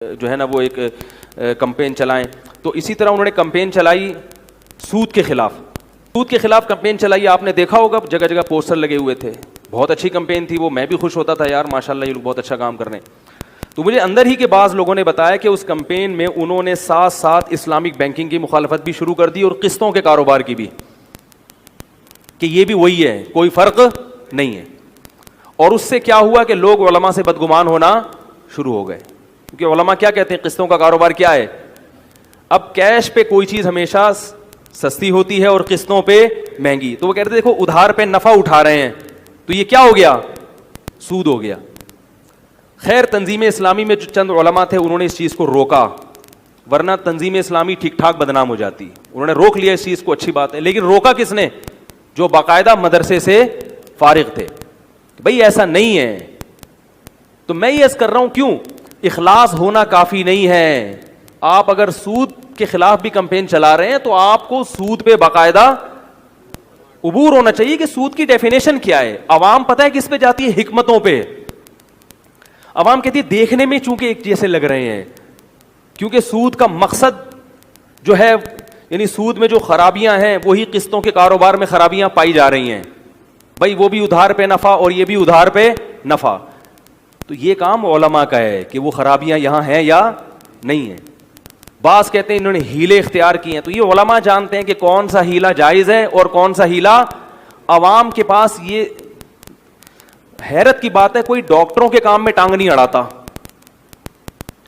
جو ہے نا وہ ایک کمپین چلائیں. تو اسی طرح انہوں نے کمپین چلائی سود کے خلاف. سود کے خلاف کمپین چلائی, آپ نے دیکھا ہوگا جگہ جگہ پوسٹر لگے ہوئے تھے. بہت اچھی کمپین تھی وہ, میں بھی خوش ہوتا تھا یار ماشاءاللہ یہ لوگ بہت اچھا کام کر رہے ہیں. تو مجھے اندر ہی کے بعض لوگوں نے بتایا کہ اس کمپین میں انہوں نے ساتھ ساتھ اسلامک بینکنگ کی مخالفت بھی شروع کر دی اور قسطوں کے کاروبار کی بھی, کہ یہ بھی وہی ہے, کوئی فرق نہیں ہے. اور اس سے کیا ہوا کہ لوگ علماء سے بدگمان ہونا شروع ہو گئے, کیونکہ علماء کیا کہتے ہیں قسطوں کا کاروبار کیا ہے. اب کیش پہ کوئی چیز ہمیشہ سستی ہوتی ہے اور قسطوں پہ مہنگی, تو وہ کہتے ہیں دیکھو ادھار پہ نفع اٹھا رہے ہیں, تو یہ کیا ہو گیا, سود ہو گیا. خیر تنظیم اسلامی میں جو چند علماء تھے انہوں نے اس چیز کو روکا, ورنہ تنظیم اسلامی ٹھیک ٹھاک بدنام ہو جاتی. انہوں نے روک لیا اس چیز کو, اچھی بات ہے, لیکن روکا کس نے, جو باقاعدہ مدرسے سے فارغ تھے. بھئی ایسا نہیں ہے. تو میں یہ عرض کر رہا ہوں کیوں, اخلاص ہونا کافی نہیں ہے. آپ اگر سود کے خلاف بھی کمپین چلا رہے ہیں تو آپ کو سود پہ باقاعدہ عبور ہونا چاہیے کہ سود کی ڈیفینیشن کیا ہے. عوام پتہ ہے کس پہ جاتی ہے, حکمتوں پہ. عوام کہتی ہے دیکھنے میں چونکہ ایک جیسے لگ رہے ہیں, کیونکہ سود کا مقصد جو ہے یعنی سود میں جو خرابیاں ہیں وہی قسطوں کے کاروبار میں خرابیاں پائی جا رہی ہیں. بھائی وہ بھی ادھار پہ نفع اور یہ بھی ادھار پہ نفع. تو یہ کام علماء کا ہے کہ وہ خرابیاں یہاں ہیں یا نہیں ہیں. بعض کہتے ہیں انہوں نے ہیلے اختیار کیے ہیں, تو یہ علماء جانتے ہیں کہ کون سا ہیلا جائز ہے اور کون سا ہیلا. عوام کے پاس یہ حیرت کی بات ہے, کوئی ڈاکٹروں کے کام میں ٹانگ نہیں اڑاتا,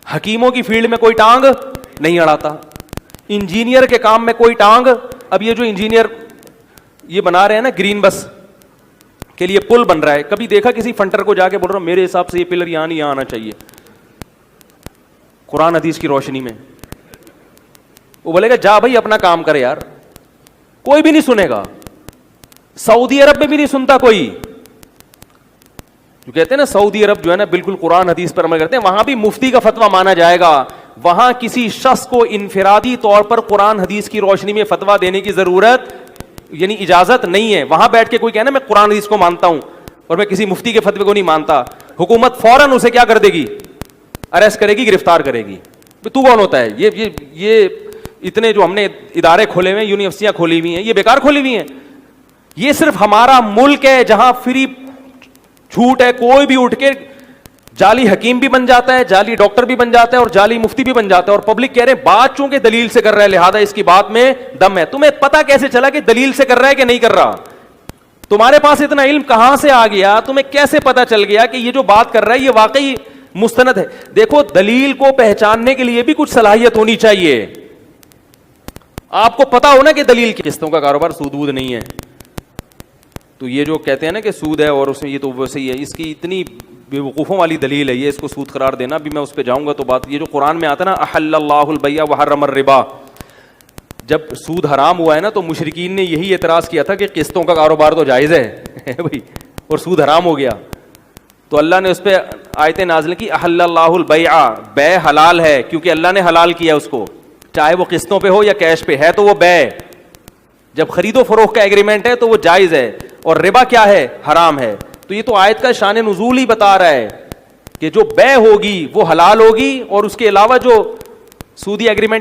حکیموں کی فیلڈ میں کوئی ٹانگ نہیں اڑاتا, انجینئر کے کام میں کوئی ٹانگ. اب یہ جو انجینئر یہ بنا رہے ہیں نا گرین بس کے لیے پل بن رہا ہے, کبھی دیکھا کسی فنٹر کو جا کے بول رہا ہوں میرے حساب سے یہ پلر یہاں نہیں یہاں آنا چاہیے قرآن حدیث کی روشنی میں؟ وہ بولے گا جا بھائی اپنا کام کرے یار, کوئی بھی نہیں سنے گا. سعودی عرب میں بھی نہیں سنتا کوئی, جو کہتے ہیں نا سعودی عرب جو ہے نا بالکل قرآن حدیث پر عمل کرتے ہیں, وہاں بھی مفتی کا فتویٰ مانا جائے گا. وہاں کسی شخص کو انفرادی طور پر قرآن حدیث کی روشنی میں فتویٰ دینے کی ضرورت یعنی اجازت نہیں ہے. وہاں بیٹھ کے کوئی کہنا میں قرآن حدیث کو مانتا ہوں اور میں کسی مفتی کے فتوے کو نہیں مانتا, حکومت فوراً اسے کیا کر دے گی, اریسٹ کرے گی, گرفتار کرے گی. تو کون ہوتا ہے یہ اتنے جو ہم نے ادارے کھولے ہوئے ہیں, یونیورسٹیاں کھولی ہوئی ہیں, یہ بیکار کھولی ہوئی ہیں. یہ صرف ہمارا ملک ہے جہاں فری چھوٹ ہے, کوئی بھی اٹھ کے جعلی حکیم بھی بن جاتا ہے, جعلی ڈاکٹر بھی بن جاتا ہے اور جعلی مفتی بھی بن جاتا ہے. اور پبلک کہہ رہے ہیں بات چونکہ دلیل سے کر رہا ہے لہذا اس کی بات میں دم ہے. تمہیں پتا کیسے چلا کہ دلیل سے کر رہا ہے کہ نہیں کر رہا؟ تمہارے پاس اتنا علم کہاں سے آ گیا؟ تمہیں کیسے پتا چل گیا کہ یہ جو بات کر رہا ہے یہ واقعی مستند ہے؟ دیکھو دلیل کو پہچاننے کے لیے بھی کچھ صلاحیت ہونی چاہیے. آپ کو پتا ہو نا کہ دلیل کی قسطوں کا کاروبار سود وود نہیں ہے. تو یہ جو کہتے ہیں نا کہ سود ہے اور اس میں یہ تو ویسے ہی ہے, اس کی اتنی بیوقوفوں والی دلیل ہے یہ, اس کو سود قرار دینا. بھی میں اس پہ جاؤں گا تو بات یہ جو قرآن میں آتا ہے نا احل اللہ البیع وحرم الربا, جب سود حرام ہوا ہے نا تو مشرکین نے یہی اعتراض کیا تھا کہ قسطوں کا کاروبار تو جائز ہے بھائی اور سود حرام ہو گیا. تو اللہ نے اس پہ آیتیں نازل کی احل اللہ البیع, بے حلال ہے کیونکہ اللہ نے حلال کیا اس کو, چاہے وہ قسطوں پہ ہو یا کیش پہ ہے تو وہ بے. جب خرید و فروخت کا ایگریمنٹ ہے تو وہ جائز ہے, اور ربا کیا ہے, حرام ہے. تو یہ تو آیت کا شان نزول ہی بتا رہا ہے کہ جو بے ہوگی وہ حلال ہوگی, اور اس کے علاوہ جو سودی ایگریمنٹ